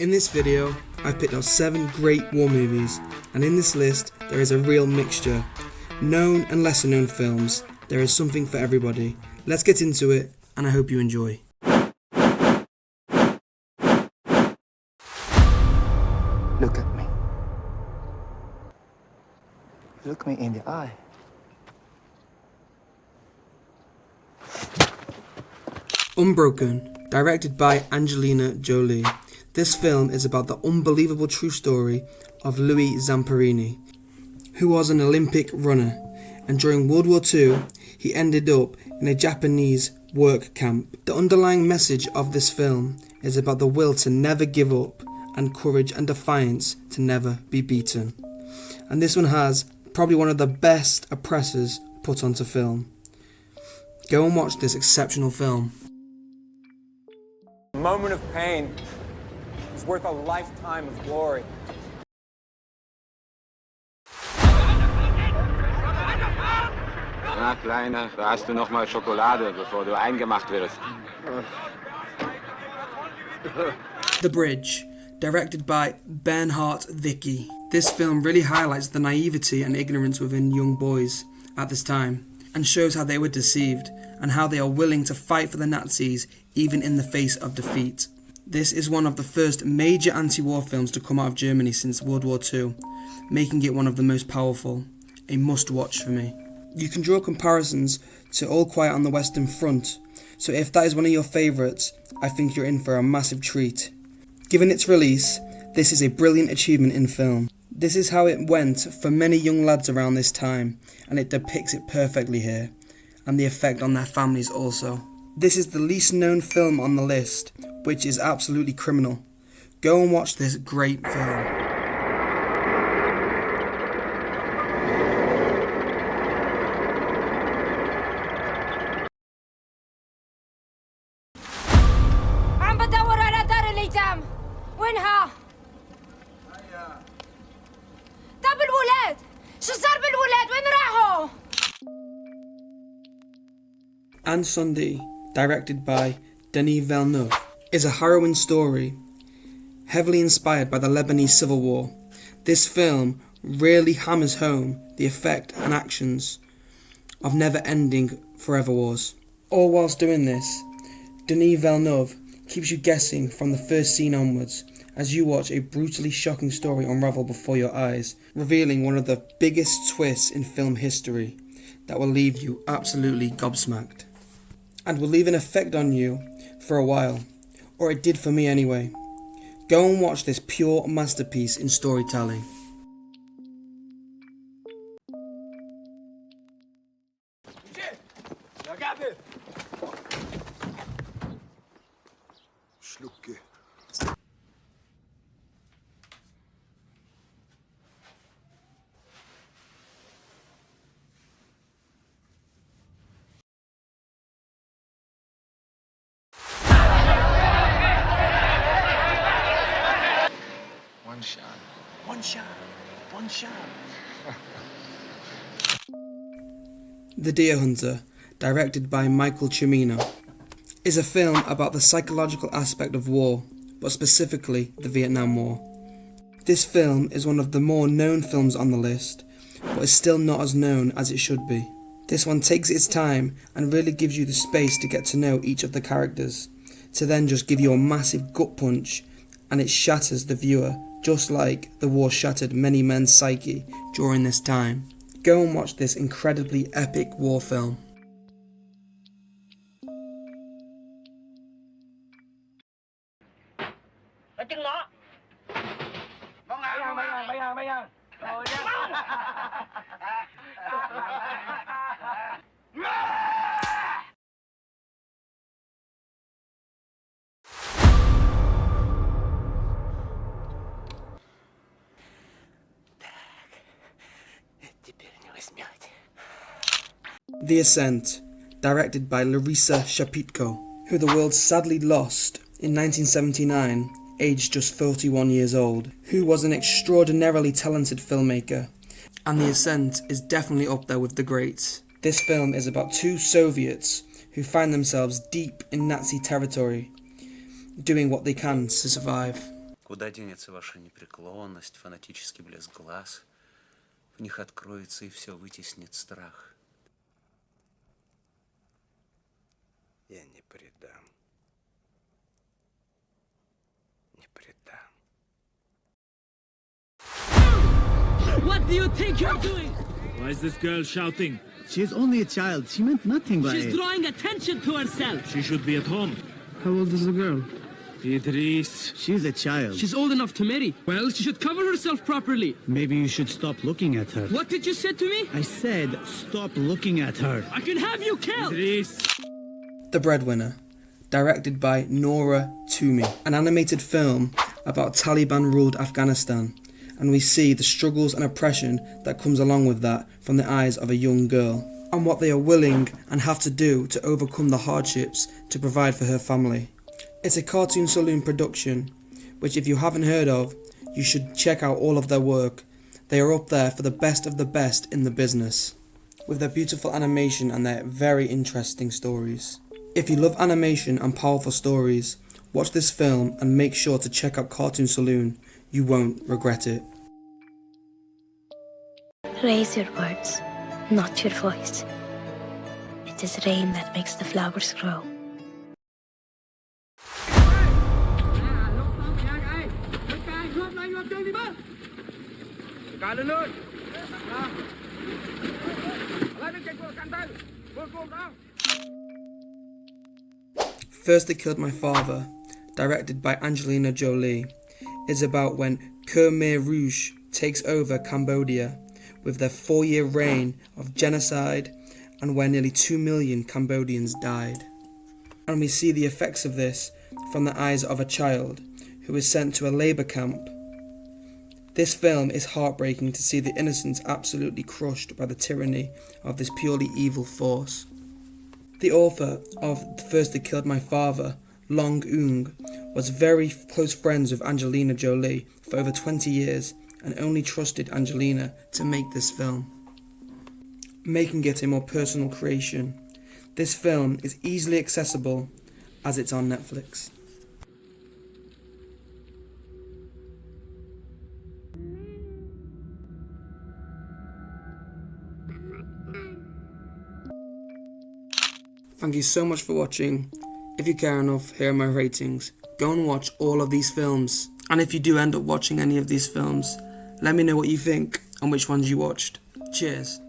In this video, I've picked out 7 great war movies, and in this list there is a real mixture. Known and lesser known films, there is something for everybody. Let's get into it, and I hope you enjoy. Look at me. Look me in the eye. Unbroken, directed by Angelina Jolie. This film is about the unbelievable true story of Louis Zamperini, who was an Olympic runner, and during World War II, he ended up in a Japanese work camp. The underlying message of this film is about the will to never give up and courage and defiance to never be beaten. And this one has probably one of the best oppressors put onto film. Go and watch this exceptional film. A moment of pain is worth a lifetime of glory. Na, Kleiner, da hast du noch mal Schokolade, bevor du eingemacht wirst. The Bridge, directed by Bernhard Vicky. This film really highlights the naivety and ignorance within young boys at this time, and shows how they were deceived, and how they are willing to fight for the Nazis even in the face of defeat. This is one of the first major anti-war films to come out of Germany since World War II, making it one of the most powerful. A must-watch for me. You can draw comparisons to All Quiet on the Western Front, so if that is one of your favourites, I think you're in for a massive treat. Given its release, this is a brilliant achievement in film. This is how it went for many young lads around this time, and it depicts it perfectly here, and the effect on their families also. This is the least known film on the list, which is absolutely criminal. Go and watch this great film. عم بدور على دار الأيتام. وينها؟ طب الولاد شو صار بالولاد؟ وين راحوا؟ Anne Sunday, directed by Denis Villeneuve, is a harrowing story, heavily inspired by the Lebanese Civil War. This film really hammers home the effect and actions of never-ending forever wars. All whilst doing this, Denis Villeneuve keeps you guessing from the first scene onwards, as you watch a brutally shocking story unravel before your eyes, revealing one of the biggest twists in film history that will leave you absolutely gobsmacked, and will leave an effect on you for a while, or it did for me anyway. Go and watch this pure masterpiece in storytelling. Schlucke. One shot. The Deer Hunter, directed by Michael Cimino, is a film about the psychological aspect of war, but specifically the Vietnam War. This film is one of the more known films on the list, but is still not as known as it should be. This one takes its time and really gives you the space to get to know each of the characters, to then just give you a massive gut punch, and it shatters the viewer, just like the war shattered many men's psyche during this time. Go and watch this incredibly epic war film. The Ascent, directed by Larissa Shepitko, who the world sadly lost in 1979, aged just 41 years old, who was an extraordinarily talented filmmaker, and The Ascent is definitely up there with the greats. This film is about 2 Soviets who find themselves deep in Nazi territory, doing what they can to survive. Куда денется ваша непреклонность, фанатический блеск глаз? В них откроется и все вытеснит страх. Я не предам. Не предам. What do you think you're doing? Why is this girl shouting? She's only a child. She meant nothing by She's it. drawing attention to herself. She should be at home. How old is the girl? Idris. She's a child. She's old enough to marry. Well, she should cover herself properly. Maybe you should stop looking at her. What did you say to me? I said stop looking at her. I can have you killed. Idris. The Breadwinner, directed by Nora Toomey, an animated film about Taliban-ruled Afghanistan, and we see the struggles and oppression that comes along with that from the eyes of a young girl, and what they are willing and have to do to overcome the hardships to provide for her family. It's a Cartoon Saloon production, which if you haven't heard of, you should check out all of their work. They are up there for the best of the best in the business, with their beautiful animation and their very interesting stories. If you love animation and powerful stories, watch this film and make sure to check out Cartoon Saloon. You won't regret it. Raise your words, not your voice. It is rain that makes the flowers grow. First They Killed My Father, directed by Angelina Jolie, is about when Khmer Rouge takes over Cambodia with their 4-year reign of genocide and where nearly 2 million Cambodians died. And we see the effects of this from the eyes of a child who is sent to a labour camp. This film is heartbreaking to see the innocents absolutely crushed by the tyranny of this purely evil force. The author of First They Killed My Father, Long Eung, was very close friends with Angelina Jolie for over 20 years and only trusted Angelina to make this film, making it a more personal creation. This film is easily accessible as it's on Netflix. Thank you so much for watching. If you care enough, here are my ratings. Go and watch all of these films. And if you do end up watching any of these films, let me know what you think and which ones you watched. Cheers.